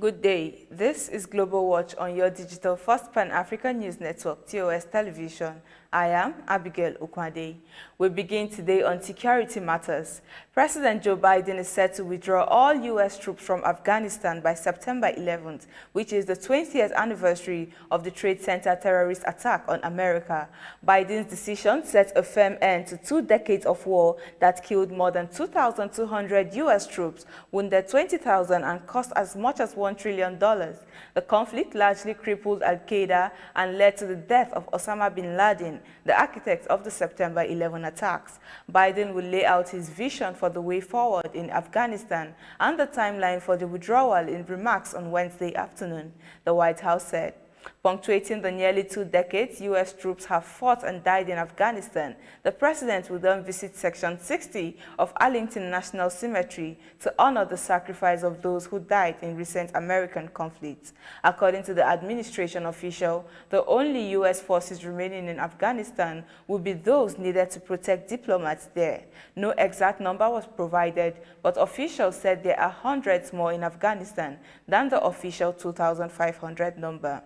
Good day. This is Global Watch on your digital first Pan-African news network, TOS Television. I am Abigail Okwade. We begin today on security matters. President Joe Biden is set to withdraw all U.S. troops from Afghanistan by September 11th, which is the 20th anniversary of the Trade Center terrorist attack on America. Biden's decision set a firm end to 2 decades of war that killed more than 2,200 U.S. troops, wounded 20,000, and cost as much as $1 trillion. The conflict largely crippled al-Qaeda and led to the death of Osama bin Laden, the architect of the September 11 attacks. Biden will lay out his vision for the way forward in Afghanistan and the timeline for the withdrawal in remarks on Wednesday afternoon, the White House said. Punctuating the nearly 2 decades U.S. troops have fought and died in Afghanistan, the president will then visit Section 60 of Arlington National Cemetery to honor the sacrifice of those who died in recent American conflicts. According to the administration official, the only U.S. forces remaining in Afghanistan will be those needed to protect diplomats there. No exact number was provided, but officials said there are hundreds more in Afghanistan than the official 2,500 number.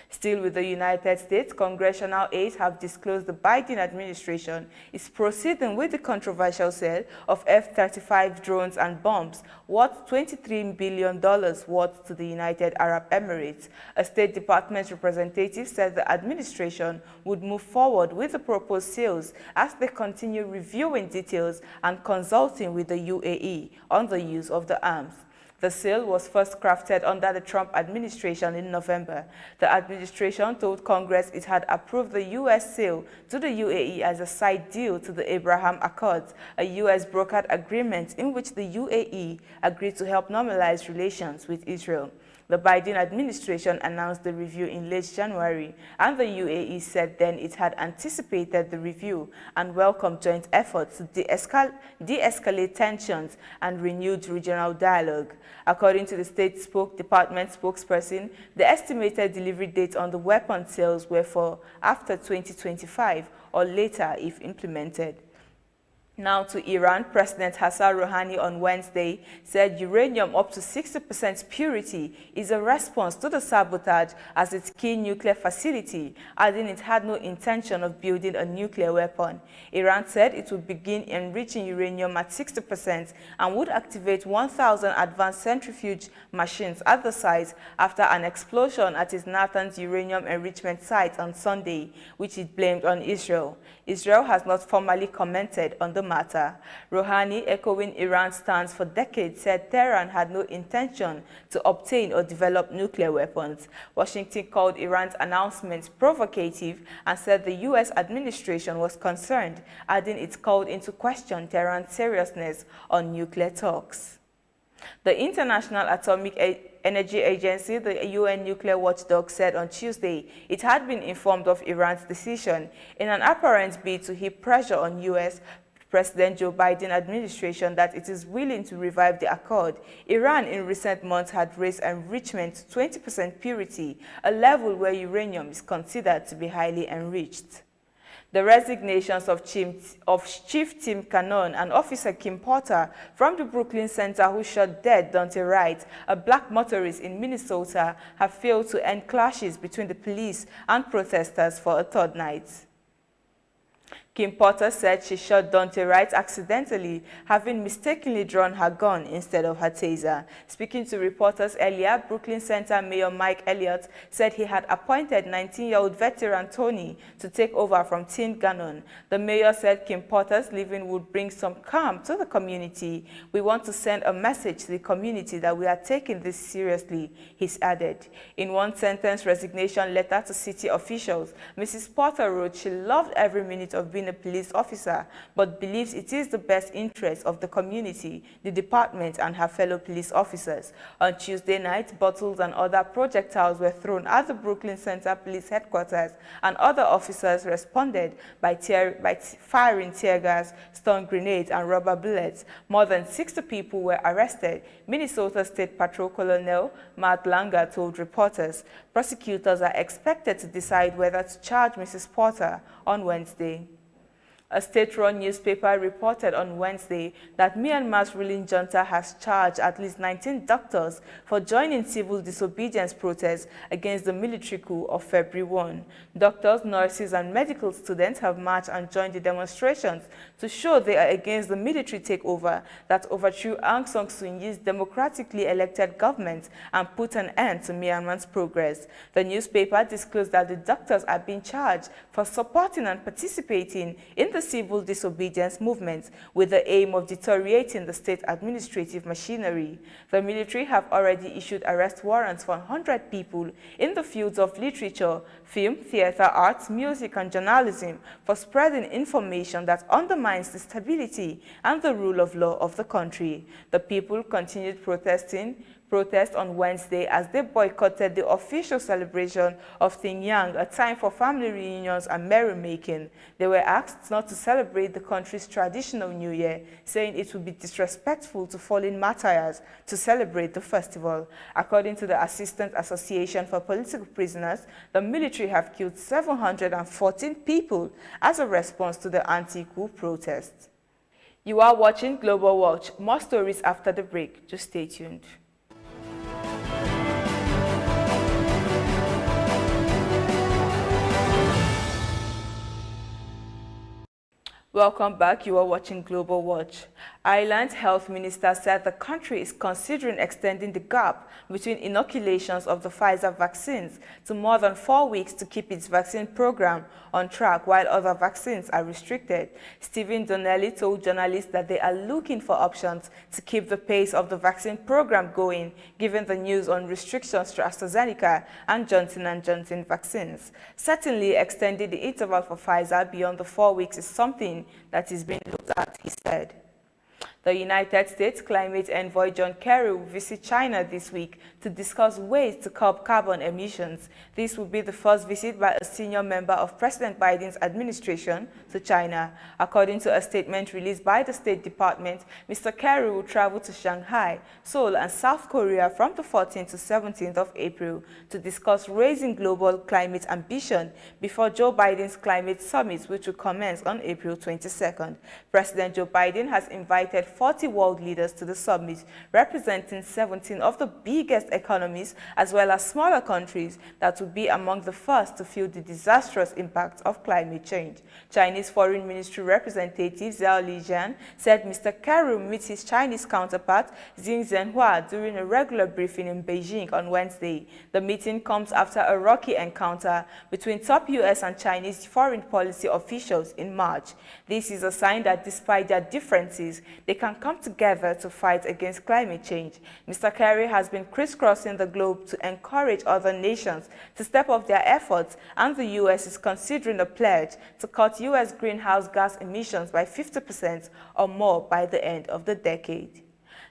Still with the United States, congressional aides have disclosed the Biden administration is proceeding with the controversial sale of F-35 drones and bombs worth $23 billion worth to the United Arab Emirates. A State Department representative said the administration would move forward with the proposed sales as they continue reviewing details and consulting with the UAE on the use of the arms. The sale was first crafted under the Trump administration in November. The administration told Congress it had approved the U.S. sale to the UAE as a side deal to the Abraham Accords, a U.S. brokered agreement in which the UAE agreed to help normalize relations with Israel. The Biden administration announced the review in late January, and the UAE said then it had anticipated the review and welcomed joint efforts to de-escalate tensions and renewed regional dialogue. According to the State Department spokesperson, the estimated delivery date on the weapon sales were for after 2025 or later if implemented. Now to Iran, President Hassan Rouhani on Wednesday said uranium up to 60% purity is a response to the sabotage at its key nuclear facility, adding it had no intention of building a nuclear weapon. Iran said it would begin enriching uranium at 60% and would activate 1,000 advanced centrifuge machines at the site after an explosion at its Natanz uranium enrichment site on Sunday, which it blamed on Israel. Israel has not formally commented on the matter. Rouhani, echoing Iran's stance for decades, said Tehran had no intention to obtain or develop nuclear weapons. Washington called Iran's announcement provocative and said the U.S. administration was concerned, adding it called into question Tehran's seriousness on nuclear talks. The International Atomic Energy Agency, the UN nuclear watchdog, said on Tuesday it had been informed of Iran's decision in an apparent bid to heap pressure on U.S. President Joe Biden administration that it is willing to revive the accord. Iran in recent months had raised enrichment to 20% purity, a level where uranium is considered to be highly enriched. The resignations of Chief Tim Cannon and Officer Kim Porter from the Brooklyn Center who shot dead Dante Wright, a black motorist in Minnesota, have failed to end clashes between the police and protesters for a third night. Kim Porter said she shot Dante Wright accidentally, having mistakenly drawn her gun instead of her taser. Speaking to reporters earlier, Brooklyn Center Mayor Mike Elliott said he had appointed 19-year-old veteran Tony to take over from Tim Cannon. The mayor said Kim Porter's leaving would bring some calm to the community. We want to send a message to the community that we are taking this seriously, he added. In one sentence resignation letter to city officials, Mrs. Porter wrote she loved every minute of being a police officer, but believes it is the best interest of the community, the department, and her fellow police officers. On Tuesday night, bottles and other projectiles were thrown at the Brooklyn Center Police Headquarters, and other officers responded by firing tear gas, stun grenades, and rubber bullets. More than 60 people were arrested, Minnesota State Patrol Colonel Matt Langer told reporters. Prosecutors are expected to decide whether to charge Mrs. Porter on Wednesday. A state-run newspaper reported on Wednesday that Myanmar's ruling junta has charged at least 19 doctors for joining civil disobedience protests against the military coup of February 1. Doctors, nurses, and medical students have marched and joined the demonstrations to show they are against the military takeover that overthrew Aung San Suu Kyi's democratically elected government and put an end to Myanmar's progress. The newspaper disclosed that the doctors are being charged for supporting and participating in the civil disobedience movement with the aim of deteriorating the state administrative machinery. The military have already issued arrest warrants for 100 people in the fields of literature, film, theater, arts, music, and journalism for spreading information that undermines the stability and the rule of law of the country. The people continued protest on Wednesday as they boycotted the official celebration of Yang, a time for family reunions and merrymaking. They were asked not to celebrate the country's traditional New Year, saying it would be disrespectful to fallen martyrs to celebrate the festival. According to the Assistant Association for Political Prisoners, the military have killed 714 people as a response to the anti-coup protests. You are watching Global Watch. More stories after the break. Just stay tuned. Welcome back. You are watching Global Watch. Ireland's health minister said the country is considering extending the gap between inoculations of the Pfizer vaccines to more than 4 weeks to keep its vaccine program on track while other vaccines are restricted. Stephen Donnelly told journalists that they are looking for options to keep the pace of the vaccine program going, given the news on restrictions to AstraZeneca and Johnson & Johnson vaccines. Certainly, extending the interval for Pfizer beyond the 4 weeks is something that is being looked at, he said. The United States climate envoy John Kerry will visit China this week to discuss ways to curb carbon emissions. This will be the first visit by a senior member of President Biden's administration to China. According to a statement released by the State Department, Mr. Kerry will travel to Shanghai, Seoul, and South Korea from the 14th to 17th of April to discuss raising global climate ambition before Joe Biden's climate summit, which will commence on April 22nd. President Joe Biden has invited 40 world leaders to the summit, representing 17 of the biggest economies as well as smaller countries that will be among the first to feel the disastrous impact of climate change. Chinese Foreign Ministry representative Zhao Lijian said Mr. Kerry will meet his Chinese counterpart Xi Zhenhua during a regular briefing in Beijing on Wednesday. The meeting comes after a rocky encounter between top U.S. and Chinese foreign policy officials in March. This is a sign that despite their differences, they can come together to fight against climate change. Mr. Kerry has been crisscrossing the globe to encourage other nations to step up their efforts, and the U.S. is considering a pledge to cut U.S. greenhouse gas emissions by 50% or more by the end of the decade.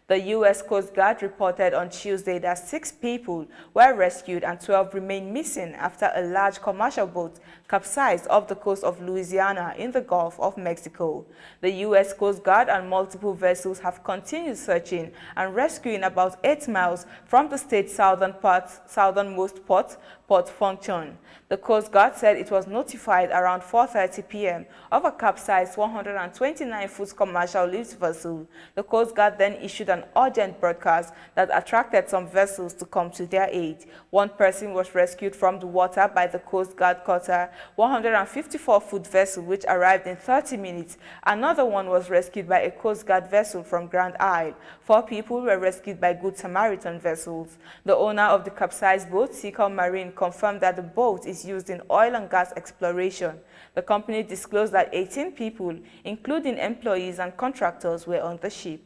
The U.S. Coast Guard reported on Tuesday that 6 people were rescued and 12 remain missing after a large commercial boat capsized off the coast of Louisiana in the Gulf of Mexico. The U.S. Coast Guard and multiple vessels have continued searching and rescuing about 8 miles from the state's southernmost port, Port Function. The Coast Guard said it was notified around 4:30 p.m. of a capsized 129-foot commercial lift vessel. The Coast Guard then issued an urgent broadcast that attracted some vessels to come to their aid. One person was rescued from the water by the Coast Guard cutter, 154-foot vessel, which arrived in 30 minutes. Another one was rescued by a Coast Guard vessel from Grand Isle. 4 people were rescued by Good Samaritan vessels. The owner of the capsized boat, Seacom Marine, confirmed that the boat is used in oil and gas exploration. The company disclosed that 18 people, including employees and contractors, were on the ship.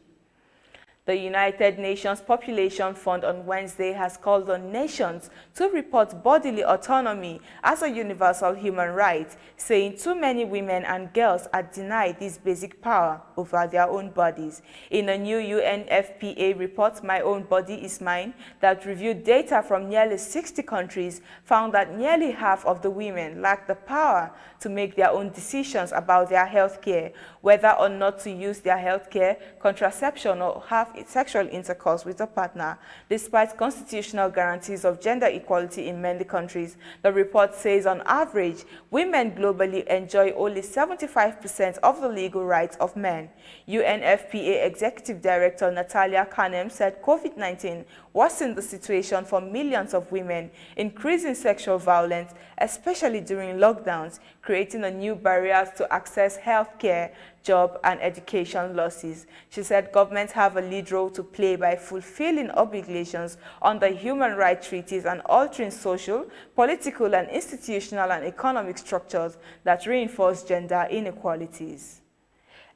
The United Nations Population Fund on Wednesday has called on nations to report bodily autonomy as a universal human right, saying too many women and girls are denied this basic power over their own bodies. In a new UNFPA report, My Own Body is Mine, that reviewed data from nearly 60 countries, found that nearly half of the women lack the power to make their own decisions about their health care, whether or not to use their health care, contraception, or have sexual intercourse with a partner, despite constitutional guarantees of gender equality in many countries. The report says on average, women globally enjoy only 75% of the legal rights of men. UNFPA Executive Director Natalia Kanem said COVID-19 worsened the situation for millions of women, increasing sexual violence, especially during lockdowns, creating a new barriers to access health care, job and education losses. She said governments have a lead role to play by fulfilling obligations under human rights treaties and altering social, political and institutional and economic structures that reinforce gender inequalities.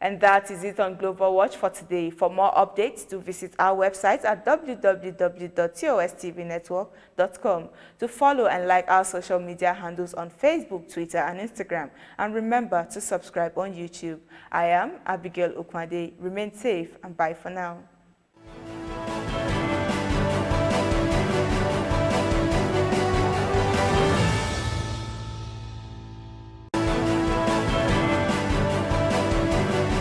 And that is it on Global Watch for today. For more updates, do visit our website at www.tostvnetwork.com to follow and like our social media handles on Facebook, Twitter, and Instagram. And remember to subscribe on YouTube. I am Abigail Ukwade. Remain safe and bye for now.